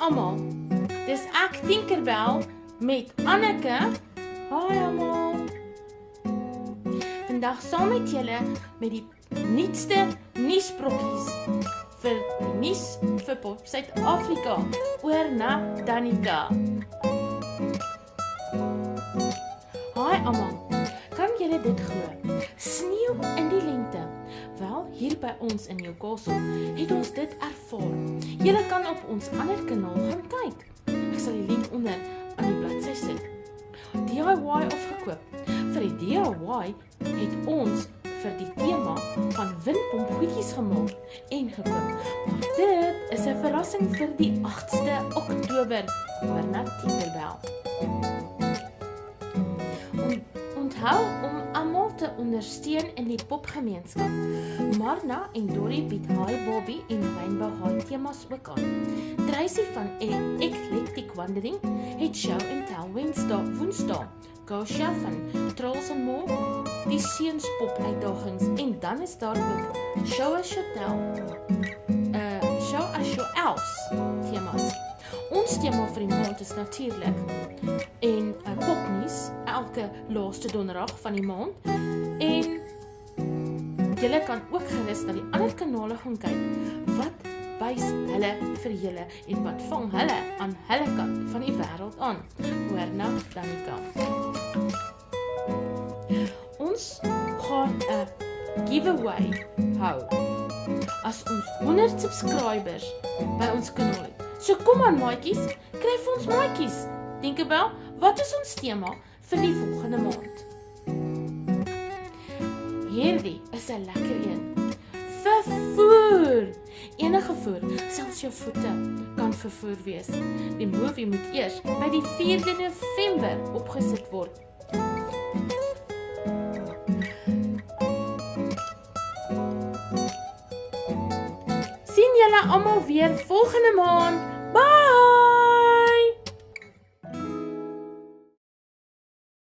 almal, dis ek Tinkerbell met Anneke. Hi almal. Vandag saam met julle met die nuutste nuusbrokkies vir die nuus vir Pop Suid-Afrika. Oor na Danica. Hi almal, kan julle dit glo? Sneeu in die lente. Wel, hier by ons in Newcastle het ons dit ervaar. Julle kan op ons ander kanaal gaan kyk. Ek sal die link onder aan die bladsy sit. DIY afgekoop. Vir die DIY het ons vir die tema van windpompgoedjies gemaak en gekoop. Maar dit is 'n verrassing vir die 8de Oktober oor na Tinkerbell. Onthou om almal te ondersteun in die popgemeenskap. Marna en Dorrie bied Hi Bobby en Rainbow High temas ook aan. Tracy van Eclectic Wandering het show en tel Woensdae. Gosha van Trolls and More, die Seunspop uitdagings en dan is daar ook Show as Your Else temas. Ons tema vir die maand is natuurlik en popnuus elke laaste donderdag van die maand en julle kan ook gerus na die ander kanale gaan kyk wat wys hulle vir julle en wat vang hulle aan hulle kant van die wêreld aan. Hoor na Danica. Ons gaan 'n giveaway hou as ons 100 subscribers by ons kanaal het. So kom aan maatjies, kry vir ons maatjies. Tinkerbell, wat is ons tema vir die volgende maand? Hierdie is 'n lekker een. Vervoer. Enige voer, selfs jou voete, kan vervoer wees. Die movie moet eers by die 4de November opgesit word. Sien julle almal weer volgende maand. Bye!